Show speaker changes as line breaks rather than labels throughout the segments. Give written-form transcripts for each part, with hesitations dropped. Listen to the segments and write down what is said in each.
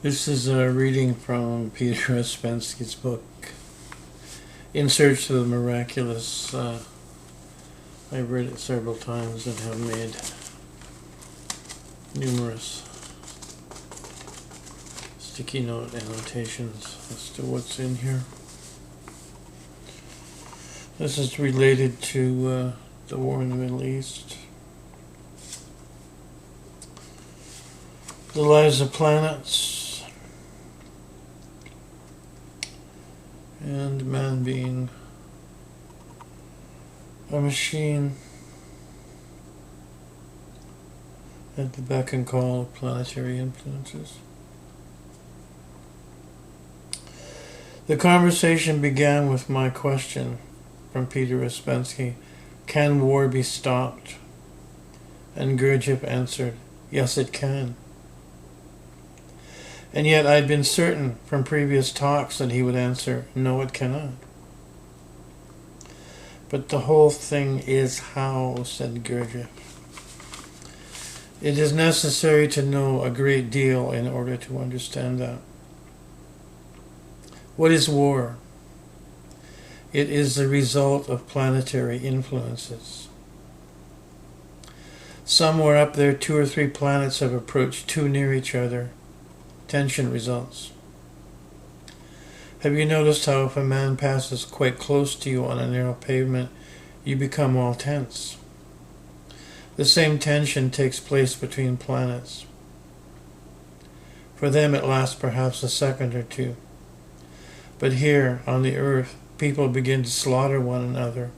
This is a reading from Peter Uspensky's book, In Search of the Miraculous. I've read it several times and have made numerous sticky note annotations as to what's in here. This is related to the war in the Middle East, the lives of planets, and man being a machine at the beck and call of planetary influences. The conversation began with my question from Peter Uspensky, can war be stopped? And Gurdjieff answered, yes it can. And yet I'd been certain from previous talks that he would answer, no it cannot. But the whole thing is how, said Gurdjieff. It is necessary to know a great deal in order to understand that. What is war? It is the result of planetary influences. Somewhere up there, 2 or 3 planets have approached too near each other. Tension results. Have you noticed how if a man passes quite close to you on a narrow pavement, you become all tense? The same tension takes place between planets. For them it lasts perhaps a second or two. But here, on the earth, people begin to slaughter one another,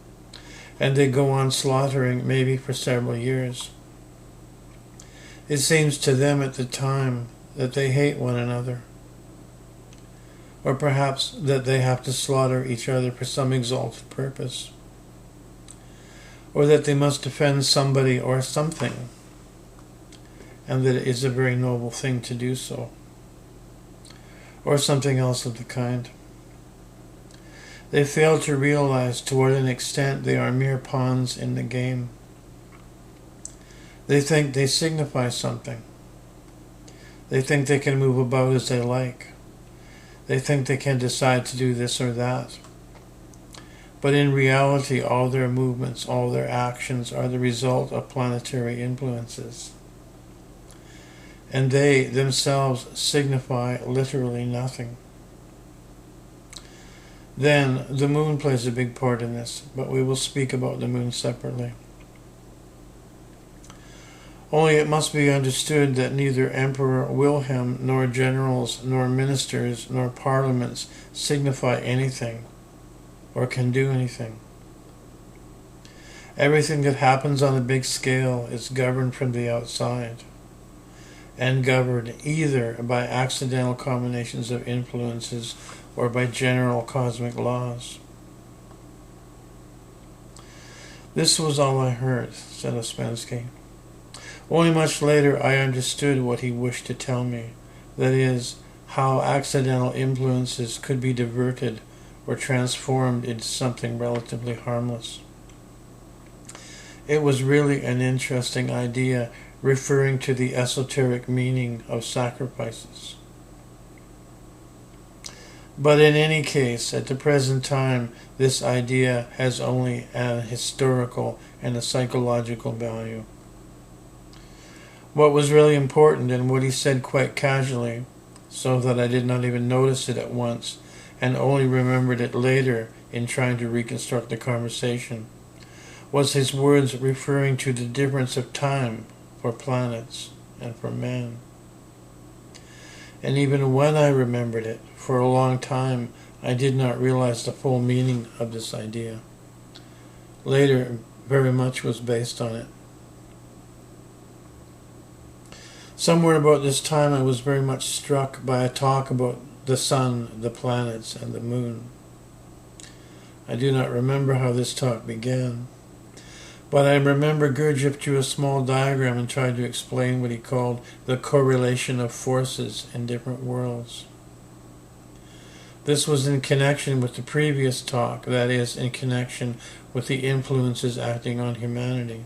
and they go on slaughtering maybe for several years. It seems to them at the time that they hate one another, or perhaps that they have to slaughter each other for some exalted purpose, or that they must defend somebody or something, and that it is a very noble thing to do so, or something else of the kind. They fail to realize to what an extent they are mere pawns in the game. They think they signify something. They think they can move about as they like. They think they can decide to do this or that. But in reality, all their movements, all their actions are the result of planetary influences. And they themselves signify literally nothing. Then, the moon plays a big part in this, but we will speak about the moon separately. Only it must be understood that neither Emperor Wilhelm, nor generals, nor ministers, nor parliaments signify anything, or can do anything. Everything that happens on a big scale is governed from the outside, and governed either by accidental combinations of influences or by general cosmic laws. This was all I heard, said Uspensky. Only much later I understood what he wished to tell me, that is, how accidental influences could be diverted or transformed into something relatively harmless. It was really an interesting idea, referring to the esoteric meaning of sacrifices. But in any case, at the present time, this idea has only an historical and a psychological value. What was really important, and what he said quite casually, so that I did not even notice it at once, and only remembered it later in trying to reconstruct the conversation, was his words referring to the difference of time for planets and for man. And even when I remembered it, for a long time, I did not realize the full meaning of this idea. Later, very much was based on it. Somewhere about this time, I was very much struck by a talk about the sun, the planets, and the moon. I do not remember how this talk began, but I remember Gurdjieff drew a small diagram and tried to explain what he called the correlation of forces in different worlds. This was in connection with the previous talk, that is, in connection with the influences acting on humanity.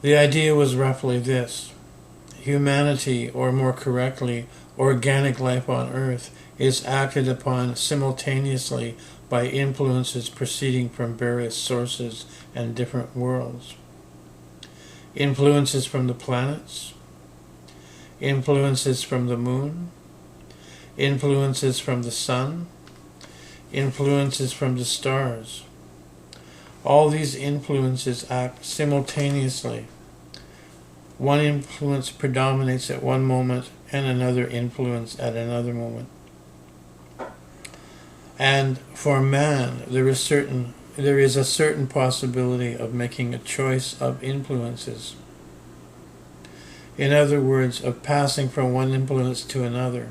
The idea was roughly this. humanity, or more correctly, organic life on Earth, is acted upon simultaneously by influences proceeding from various sources and different worlds. Influences from the planets, influences from the moon, influences from the sun, influences from the stars. All these influences act simultaneously. One influence predominates at one moment and another influence at another moment. And for man, there is a certain possibility of making a choice of influences. In other words, of passing from one influence to another.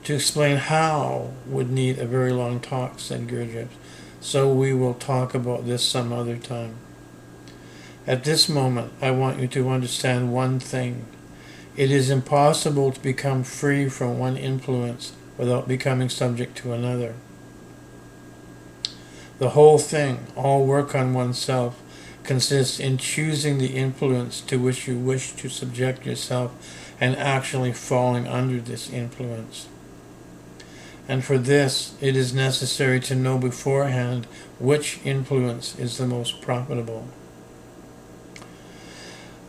To explain how would need a very long talk, said Gurdjieff, so we will talk about this some other time. At this moment, I want you to understand one thing. It is impossible to become free from one influence without becoming subject to another. The whole thing, all work on oneself, consists in choosing the influence to which you wish to subject yourself and actually falling under this influence. And for this, it is necessary to know beforehand which influence is the most profitable.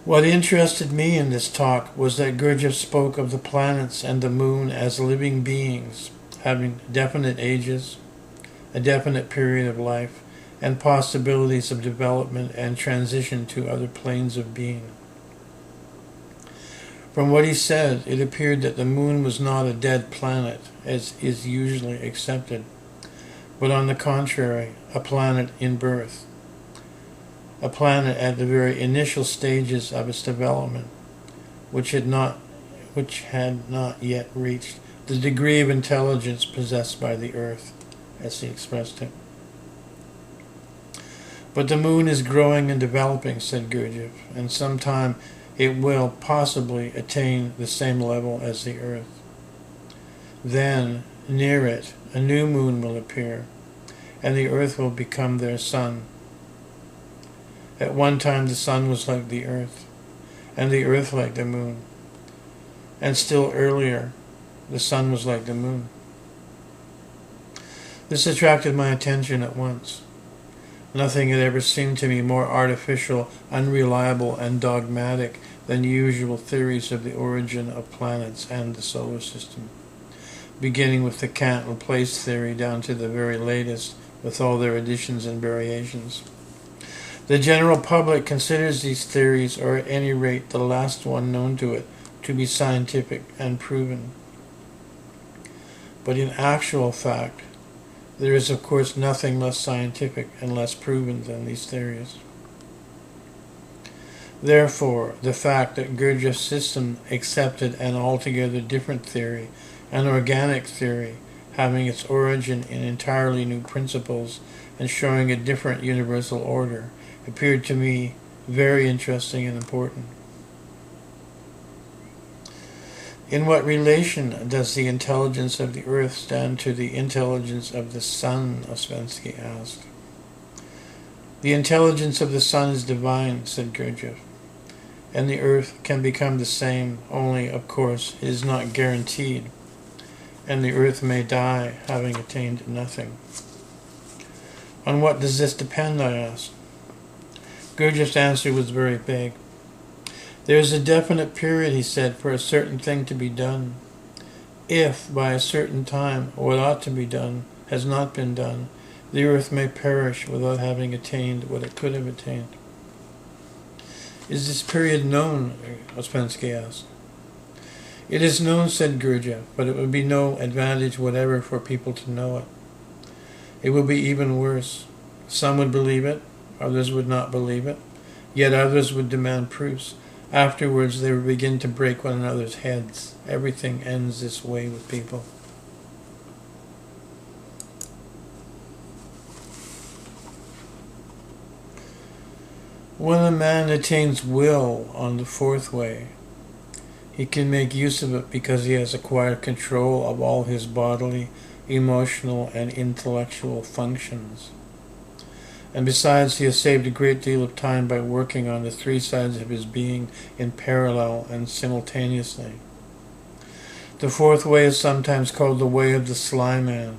What interested me in this talk was that Gurdjieff spoke of the planets and the moon as living beings, having definite ages, a definite period of life, and possibilities of development and transition to other planes of being. From what he said, it appeared that the moon was not a dead planet, as is usually accepted, but on the contrary, a planet in birth. A planet at the very initial stages of its development, which had not yet reached the degree of intelligence possessed by the Earth, as he expressed it. But the moon is growing and developing, said Gurdjieff, and sometime it will possibly attain the same level as the Earth. Then, near it, a new moon will appear, and the Earth will become their sun. At one time the sun was like the Earth, and the Earth like the moon. And still earlier, the sun was like the moon. This attracted my attention at once. Nothing had ever seemed to me more artificial, unreliable, and dogmatic than usual theories of the origin of planets and the solar system, beginning with the Kant Laplace theory down to the very latest, with all their additions and variations. The general public considers these theories, or at any rate the last one known to it, to be scientific and proven. But in actual fact, there is of course nothing less scientific and less proven than these theories. Therefore, the fact that Gurdjieff's system accepted an altogether different theory, an organic theory, having its origin in entirely new principles and showing a different universal order, appeared to me very interesting and important. In what relation does the intelligence of the Earth stand to the intelligence of the Sun, Ouspensky asked. The intelligence of the Sun is divine, said Gurdjieff, and the Earth can become the same, only, of course, it is not guaranteed, and the Earth may die, having attained nothing. On what does this depend, I asked. Gurdjieff's answer was very vague. There is a definite period, he said, for a certain thing to be done. If, by a certain time, what ought to be done has not been done, the Earth may perish without having attained what it could have attained. Is this period known? Ouspensky asked. It is known, said Gurdjieff, but it would be no advantage whatever for people to know it. It would be even worse. Some would believe it, others would not believe it, yet others would demand proofs. Afterwards, they would begin to break one another's heads. Everything ends this way with people. When a man attains will on the fourth way, he can make use of it because he has acquired control of all his bodily, emotional, and intellectual functions. And besides, he has saved a great deal of time by working on the three sides of his being in parallel and simultaneously. The fourth way is sometimes called the way of the sly man.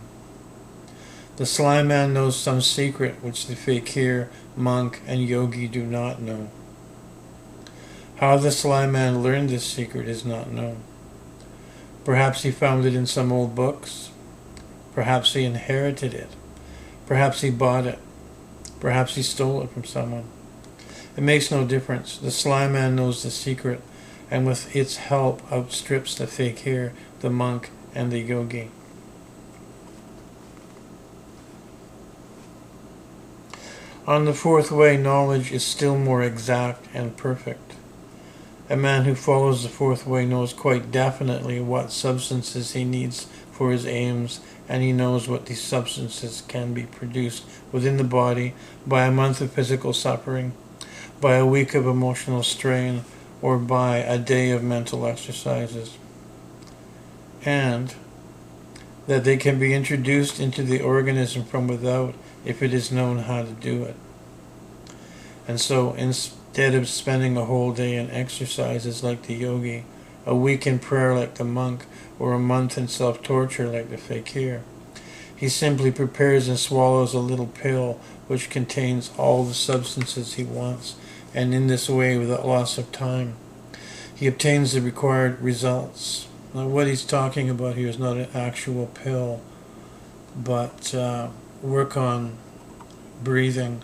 The sly man knows some secret which the fakir, monk, and yogi do not know. How the sly man learned this secret is not known. Perhaps he found it in some old books. Perhaps he inherited it. Perhaps he bought it. Perhaps he stole it from someone. It makes no difference. The sly man knows the secret, and with its help outstrips the fakir, the monk, and the yogi. On the fourth way, knowledge is still more exact and perfect. A man who follows the fourth way knows quite definitely what substances he needs for his aims, and he knows what these substances can be produced within the body by a month of physical suffering, by a week of emotional strain, or by a day of mental exercises. And that they can be introduced into the organism from without if it is known how to do it. And so instead of spending a whole day in exercises like the yogi, a week in prayer like the monk, or a month in self-torture like the fakir, he simply prepares and swallows a little pill which contains all the substances he wants, and in this way, without loss of time, he obtains the required results. Now, what he's talking about here is not an actual pill, but work on breathing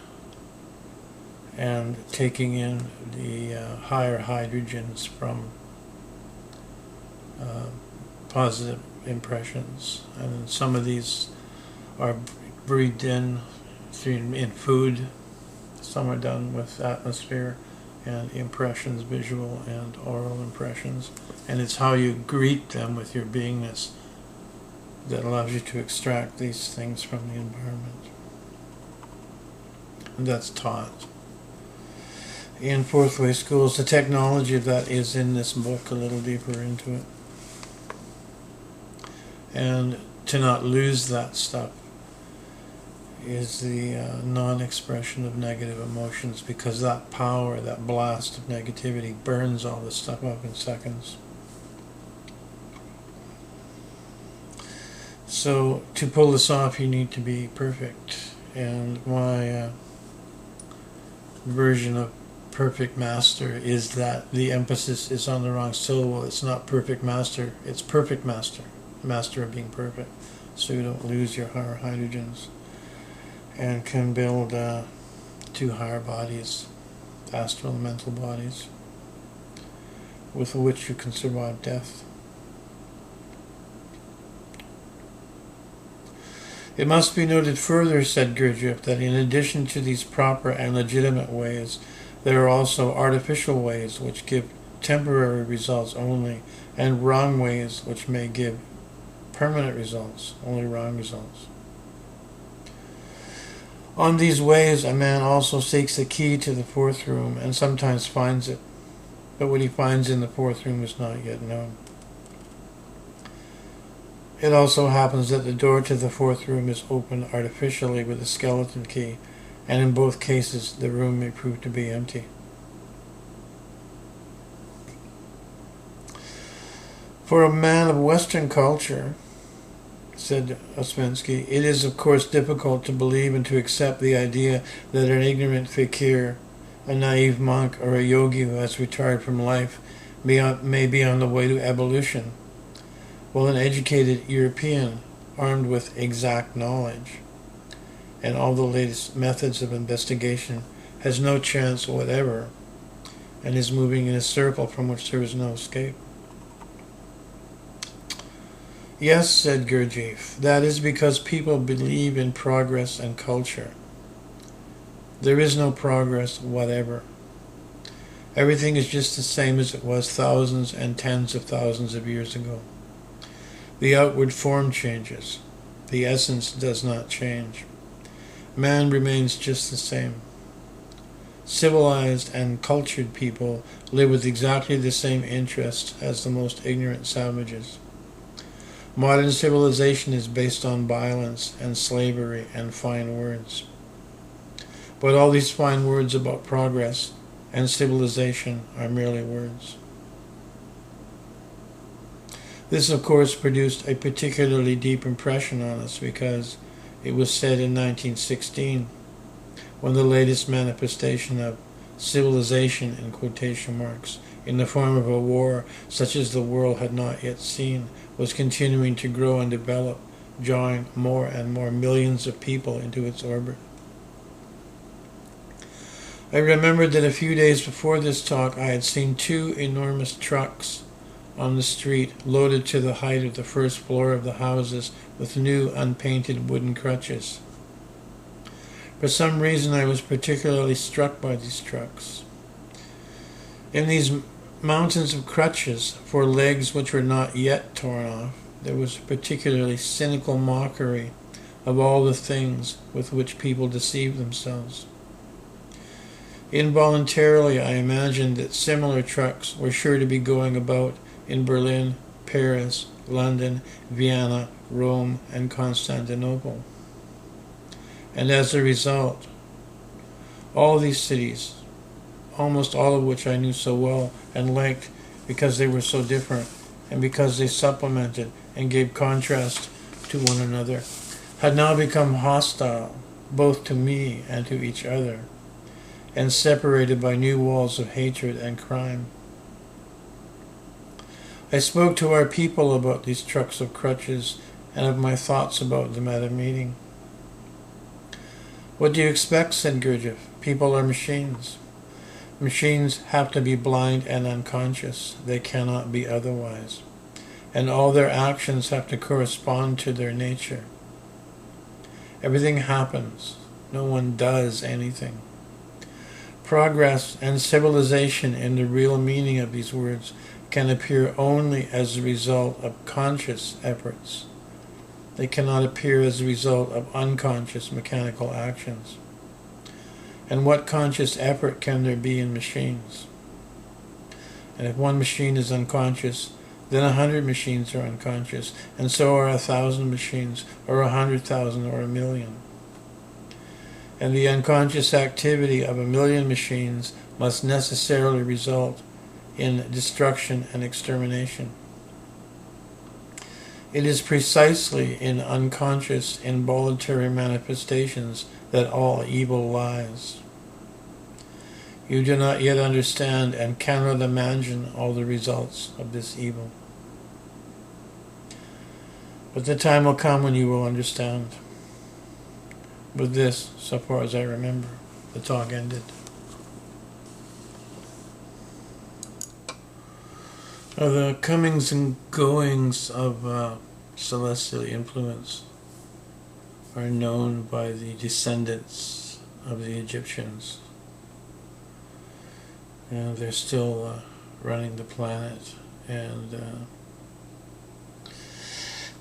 and taking in the higher hydrogens from positive impressions. And some of these are breathed in food, some are done with atmosphere and impressions, visual and oral impressions. And it's how you greet them with your beingness that allows you to extract these things from the environment. And that's taught in fourth way schools. The technology of that is in this book, a little deeper into it. And to not lose that stuff is the non-expression of negative emotions, because that power, that blast of negativity burns all this stuff up in seconds. So to pull this off, you need to be perfect. And my version of perfect master is that the emphasis is on the wrong syllable. It's not perfect master, it's perfect master. Master of being perfect, so you don't lose your higher hydrogens and can build two higher bodies, astral and mental bodies, with which you can survive death. It must be noted further, said GURDJIEFF, that in addition to these proper and legitimate ways, there are also artificial ways which give temporary results only, and wrong ways which may give permanent results, only wrong results. On these ways, a man also seeks the key to the fourth room, and sometimes finds it, but what he finds in the fourth room is not yet known. It also happens that the door to the fourth room is opened artificially with a skeleton key, and in both cases the room may prove to be empty. For a man of Western culture, said PUSPENSKY, it is of course difficult to believe and to accept the idea that an ignorant fakir, a naive monk, or a yogi who has retired from life may be on the way to evolution, while an educated European, armed with exact knowledge and all the latest methods of investigation, has no chance whatever and is moving in a circle from which there is no escape. Yes, said GURDJIEFF, that is because people believe in progress and culture. There is no progress whatever. Everything is just the same as it was thousands and tens of thousands of years ago. The outward form changes. The essence does not change. Man remains just the same. Civilized and cultured people live with exactly the same interests as the most ignorant savages. Modern civilization is based on violence and slavery and fine words. But all these fine words about progress and civilization are merely words. This, of course, produced a particularly deep impression on us because it was said in 1916, when the latest manifestation of civilization, in quotation marks, in the form of a war such as the world had not yet seen, was continuing to grow and develop, drawing more and more millions of people into its orbit. I remembered that a few days before this talk I had seen two enormous trucks on the street, loaded to the height of the first floor of the houses with new unpainted wooden crutches. For some reason I was particularly struck by these trucks. In these mountains of crutches for legs which were not yet torn off, there was a particularly cynical mockery of all the things with which people deceive themselves. Involuntarily I imagined that similar trucks were sure to be going about in Berlin, Paris, London, Vienna, Rome, and Constantinople. And as a result, all these cities, almost all of which I knew so well and liked because they were so different and because they supplemented and gave contrast to one another, had now become hostile both to me and to each other, and separated by new walls of hatred and crime. I spoke to our people about these trucks of crutches and of my thoughts about them at a meeting. "What do you expect?" said Gurdjieff. "People are machines. Machines have to be blind and unconscious. They cannot be otherwise. And all their actions have to correspond to their nature. Everything happens. No one does anything. Progress and civilization, in the real meaning of these words, can appear only as a result of conscious efforts. They cannot appear as a result of unconscious mechanical actions. And what conscious effort can there be in machines? And if one machine is unconscious, then 100 machines are unconscious, and so are 1,000 machines, or 100,000, or 1,000,000. And the unconscious activity of 1,000,000 machines must necessarily result in destruction and extermination. It is precisely in unconscious, involuntary manifestations that all evil lies. You do not yet understand and cannot imagine all the results of this evil. But the time will come when you will understand. With this, so far as I remember, the talk ended. The comings and goings of celestial influence are known by the descendants of the Egyptians. And they're still running the planet, and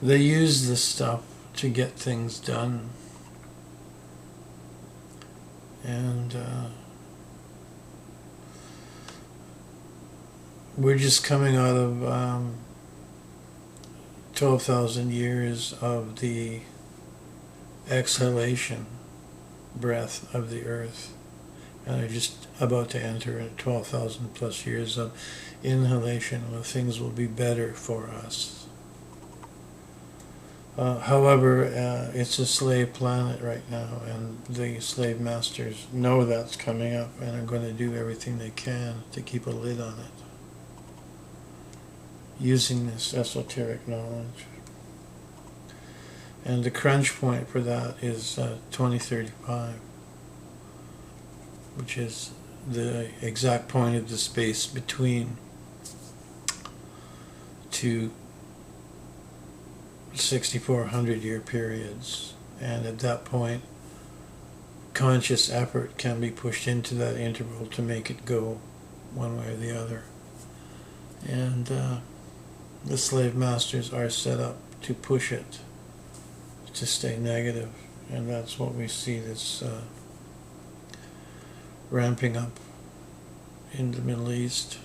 they use this stuff to get things done. And we're just coming out of 12,000 years of the exhalation breath of the earth, and are just about to enter 12,000 plus years of inhalation where things will be better for us. However, it's a slave planet right now, and the slave masters know that's coming up and are going to do everything they can to keep a lid on it, using this esoteric knowledge. And the crunch point for that is 2035, which is the exact point of the space between two 6,400-year periods. And at that point, conscious effort can be pushed into that interval to make it go one way or the other. And the slave masters are set up to push it to stay negative, and that's what we see this ramping up in the Middle East.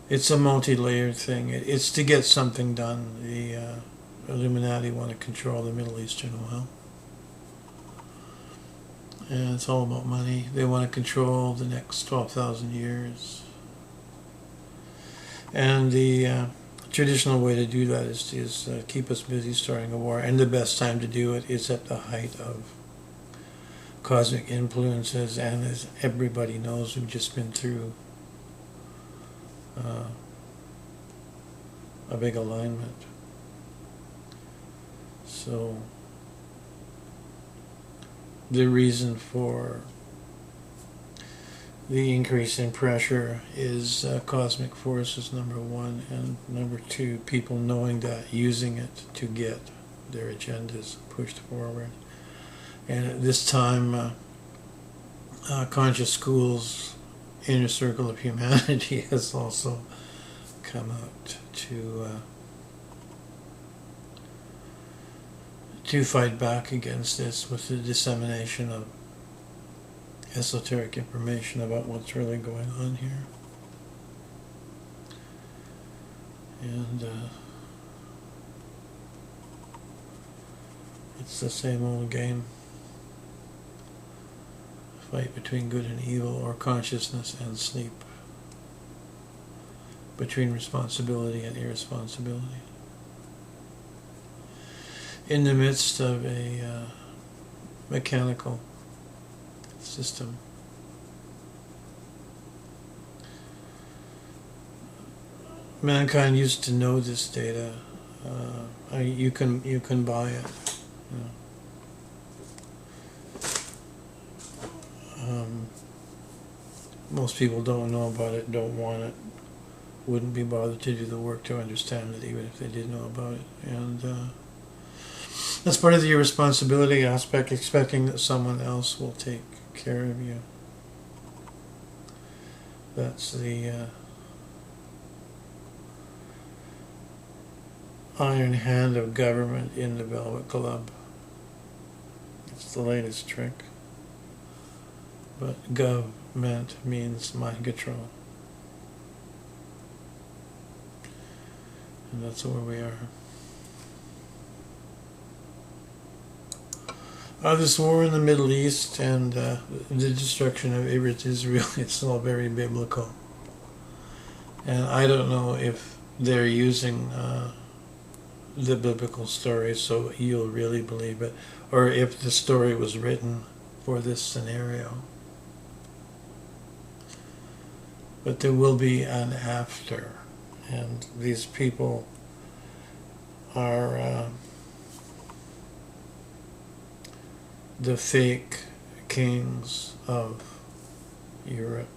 It's a multi-layered thing. It's to get something done. The Illuminati want to control the Middle Eastern oil. And it's all about money. They want to control the next 12,000 years. And the traditional way to do that is keep us busy starting a war. And the best time to do it is at the height of cosmic influences. And as everybody knows, we've just been through a big alignment. So the reason for the increase in pressure is cosmic forces, number one, and number two, people knowing that, using it to get their agendas pushed forward. And at this time, Conscious School's Inner Circle of Humanity has also come out to fight back against this with the dissemination of esoteric information about what's really going on here. And it's the same old game. Fight between good and evil, or consciousness and sleep. Between responsibility and irresponsibility. In the midst of a mechanical system. Mankind used to know this data. You can buy it. Most people don't know about it, don't want it, wouldn't be bothered to do the work to understand it, even if they did know about it. And that's part of the irresponsibility aspect, expecting that someone else will take care of you. That's the iron hand of government in the Velvet Club. It's the latest trick. But government means mind control. And that's where we are. This war in the Middle East and the destruction of Israel, it's all very biblical. And I don't know if they're using the biblical story so you'll really believe it, or if the story was written for this scenario. But there will be an after, and these people are the fake kings of Europe.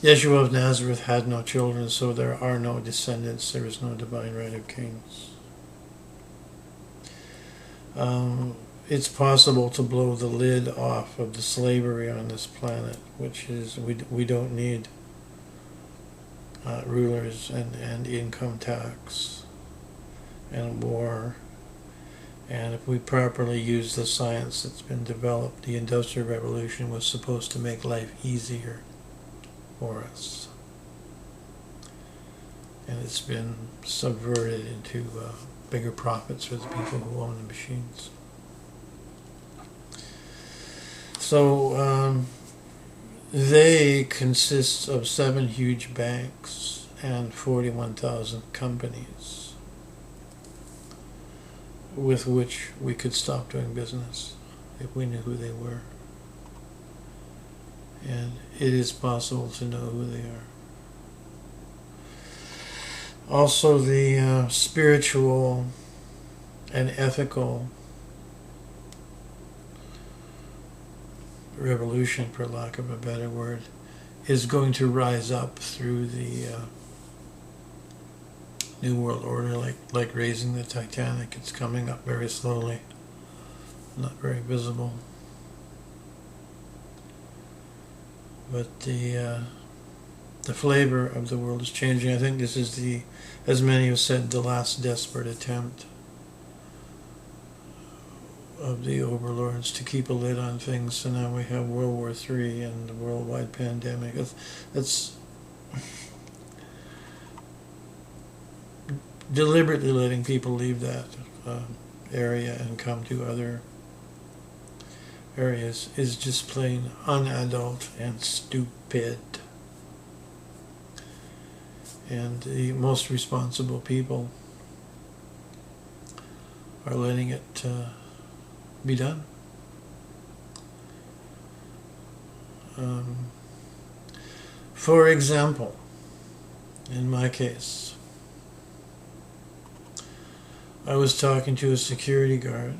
Yeshua of Nazareth had no children, so there are no descendants. There is no divine right of kings. It's possible to blow the lid off of the slavery on this planet, which is we don't need rulers and income tax and war. And if we properly use the science that's been developed, the Industrial Revolution was supposed to make life easier for us. And it's been subverted into bigger profits for the people who own the machines. So they consist of 7 huge banks and 41,000 companies with which we could stop doing business if we knew who they were. And it is possible to know who they are. Also, the spiritual and ethical revolution, for lack of a better word, is going to rise up through the New World Order, like raising the Titanic. It's coming up very slowly, not very visible. But the flavor of the world is changing. I think this is the, as many have said, the last desperate attempt of the overlords to keep a lid on things. So now we have World War III and the worldwide pandemic. That's deliberately letting people leave that area and come to other areas is just plain unadult and stupid. And the most responsible people are letting it be done. For example, in my case, I was talking to a security guard,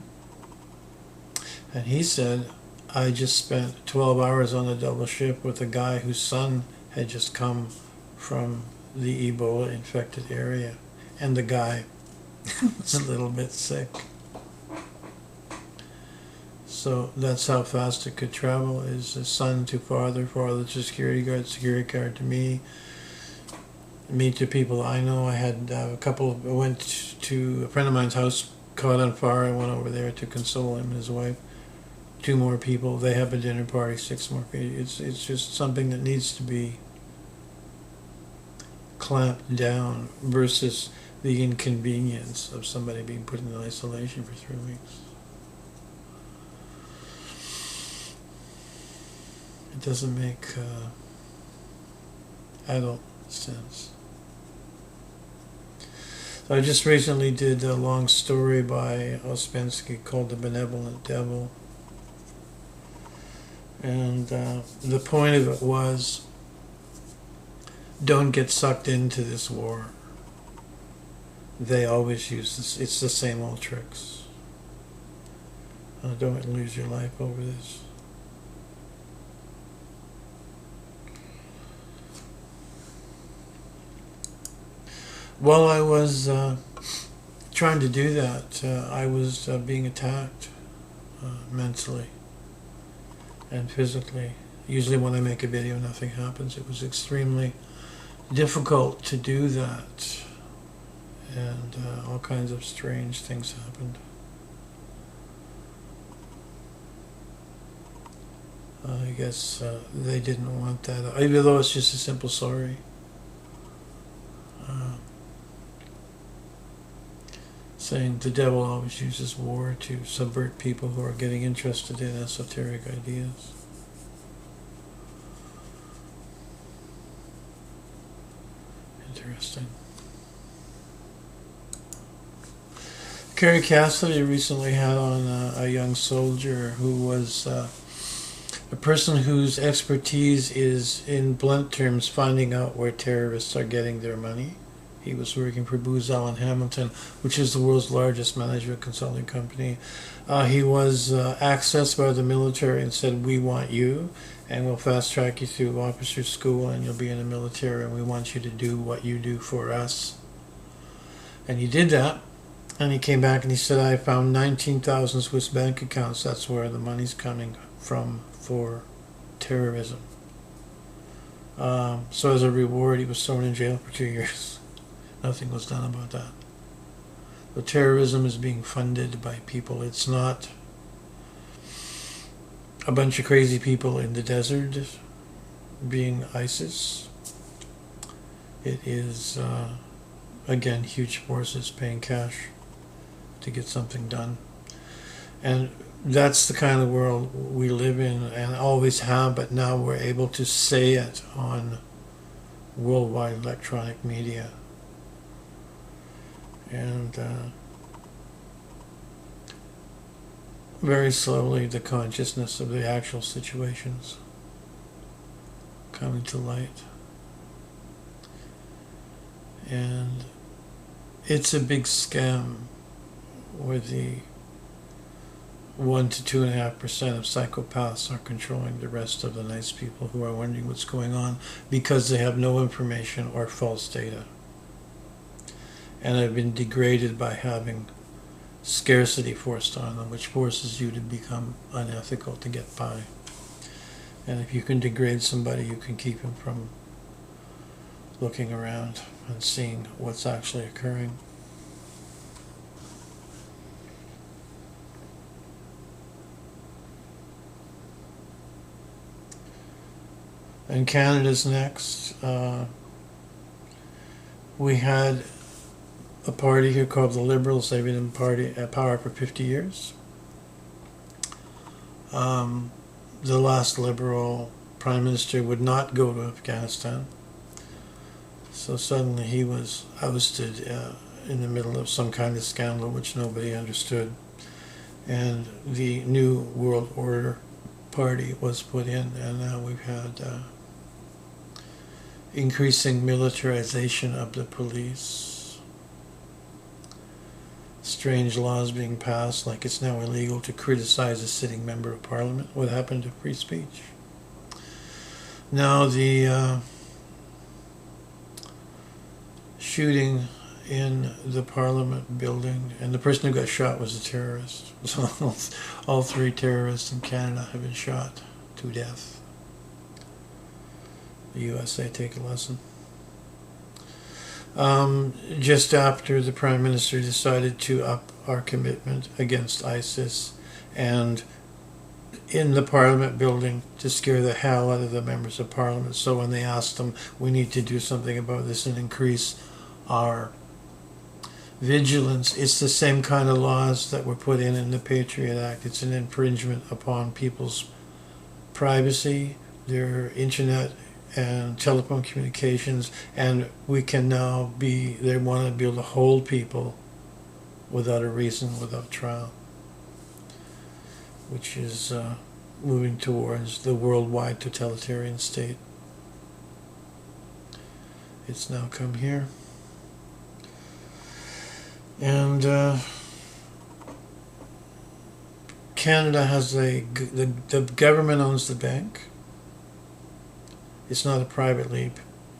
and he said, I just spent 12 hours on a double shift with a guy whose son had just come from the Ebola infected area, and the guy was a little bit sick. So that's how fast it could travel, is a son to father, father to security guard to me to people I know. I had a couple, I went to a friend of mine's house, caught on fire. I went over there to console him and his wife. 2 more people, they have a dinner party, 6 more people. It's just something that needs to be clamped down versus the inconvenience of somebody being put in isolation for 3 weeks. It doesn't make adult sense. So I just recently did a long story by PUSPENSKY called The Benevolent Devil. And the point of it was, don't get sucked into this war. They always use this. It's the same old tricks. Don't lose your life over this. While I was trying to do that, I was being attacked mentally and physically. Usually when I make a video, nothing happens. It was extremely difficult to do that, and all kinds of strange things happened. I guess they didn't want that, even though it's just a simple sorry. Saying the devil always uses war to subvert people who are getting interested in esoteric ideas. Interesting. Carrie Cassidy recently had on a young soldier who was a person whose expertise is, in blunt terms, finding out where terrorists are getting their money. He was working for Booz Allen Hamilton, which is the world's largest management consulting company. He was accessed by the military and said, we want you, and we'll fast track you through officer school, and you'll be in the military, and we want you to do what you do for us. And he did that, and he came back and he said, I found 19,000 Swiss bank accounts. That's where the money's coming from for terrorism. So as a reward, he was thrown in jail for 2 years. Nothing was done about that. The terrorism is being funded by people. It's not a bunch of crazy people in the desert being ISIS. It is, again, huge forces paying cash to get something done. And that's the kind of world we live in and always have, but now we're able to say it on worldwide electronic media. And very slowly the consciousness of the actual situations coming to light. And it's a big scam where the 1 to 2.5% of psychopaths are controlling the rest of the nice people who are wondering what's going on because they have no information or false data. And have been degraded by having scarcity forced on them, which forces you to become unethical to get by. And if you can degrade somebody, you can keep him from looking around and seeing what's actually occurring. And Canada's next. We had a party here called the Liberals. They've been in power for 50 years. the last Liberal Prime Minister would not go to Afghanistan. So suddenly he was ousted in the middle of some kind of scandal which nobody understood. And the New World Order Party was put in, and now we've had increasing militarization of the police. Strange laws being passed, like it's now illegal to criticize a sitting member of parliament. What happened to free speech? Now the shooting in the parliament building, and the person who got shot was a terrorist. So all three terrorists in Canada have been shot to death. The USA take a lesson. Just after the Prime Minister decided to up our commitment against ISIS, and in the Parliament building to scare the hell out of the members of Parliament. So when they asked them, we need to do something about this and increase our vigilance, it's the same kind of laws that were put in the Patriot Act. It's an infringement upon people's privacy, their internet and telephone communications, and we can now they want to be able to hold people without a reason, without trial, which is moving towards the worldwide totalitarian state. It's now come here. And Canada has the government owns the bank. It's not a privately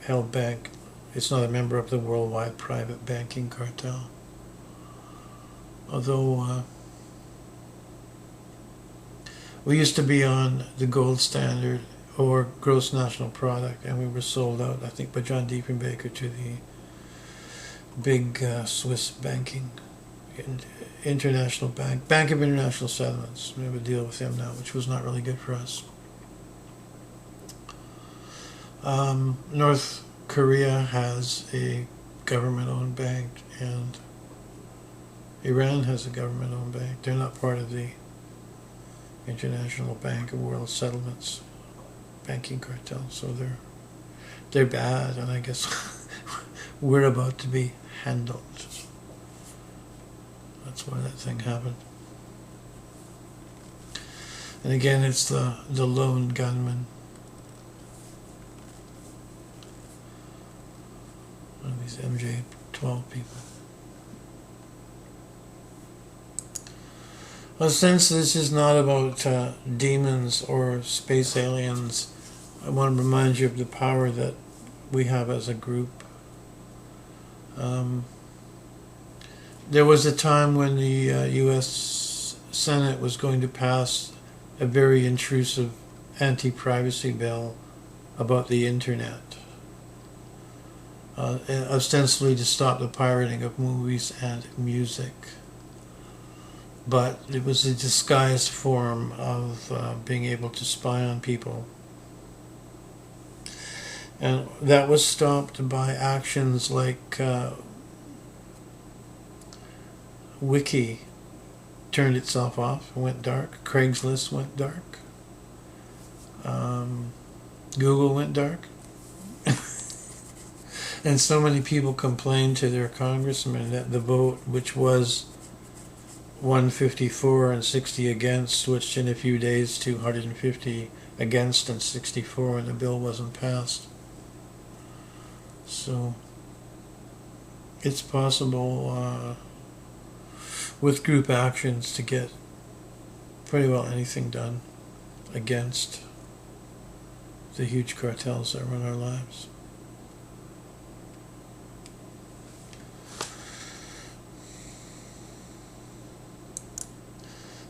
held bank. It's not a member of the worldwide private banking cartel. Although we used to be on the gold standard or gross national product, and we were sold out, I think, by John Diefenbaker to the big Swiss banking, international Bank of International Settlements. We have a deal with them now, which was not really good for us. North Korea has a government-owned bank, and Iran has a government-owned bank. They're not part of the International Bank of World Settlements banking cartel, so they're bad, and I guess we're about to be handled. That's why that thing happened. And again, it's the lone gunman. One of these MJ-12 people. Well, since this is not about demons or space aliens, I want to remind you of the power that we have as a group. There was a time when the U.S. Senate was going to pass a very intrusive anti-privacy bill about the internet, ostensibly to stop the pirating of movies and music. But it was a disguised form of being able to spy on people. And that was stopped by actions like Wiki turned itself off and went dark. Craigslist went dark. Google went dark. And so many people complained to their congressman that the vote, which was 154 and 60 against, switched in a few days to 150 against and 64, and the bill wasn't passed. So it's possible with group actions to get pretty well anything done against the huge cartels that run our lives.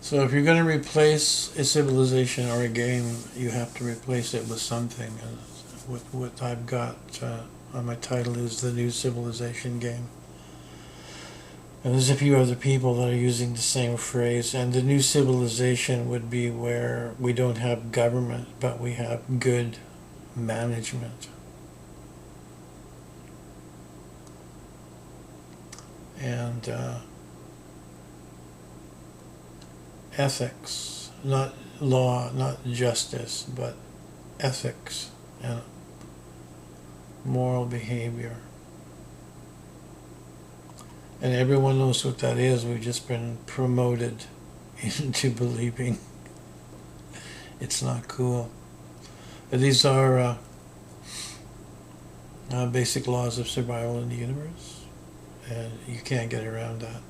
So if you're going to replace a civilization or a game, you have to replace it with something. And what I've got on my title is The New Civilization Game. And there's a few other people that are using the same phrase. And the new civilization would be where we don't have government, but we have good management. And ethics, not law, not justice, but ethics and moral behavior. And everyone knows what that is. We've just been promoted into believing it's not cool. These are basic laws of survival in the universe, and you can't get around that.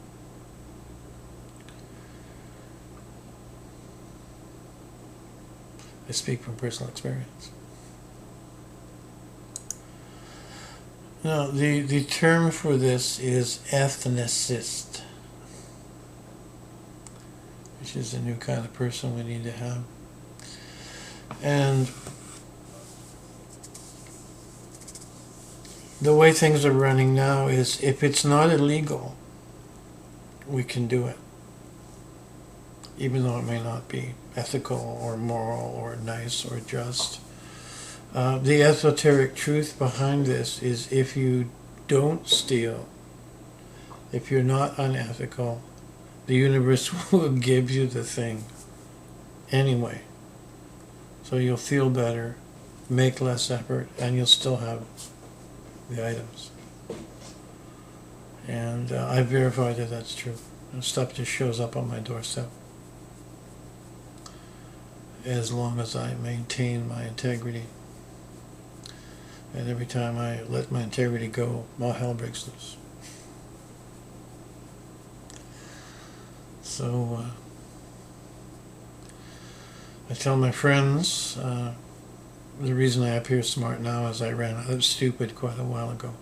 I speak from personal experience. Now, the term for this is ethnicist, which is a new kind of person we need to have. And the way things are running now is, if it's not illegal, we can do it, even though it may not be ethical or moral or nice or just. The esoteric truth behind this is, if you don't steal, if you're not unethical, the universe will give you the thing anyway. So you'll feel better, make less effort, and you'll still have the items. And I verified that that's true. And stuff just shows up on my doorstep, as long as I maintain my integrity. And every time I let my integrity go, all hell breaks loose. So I tell my friends, the reason I appear smart now is I ran out of stupid quite a while ago.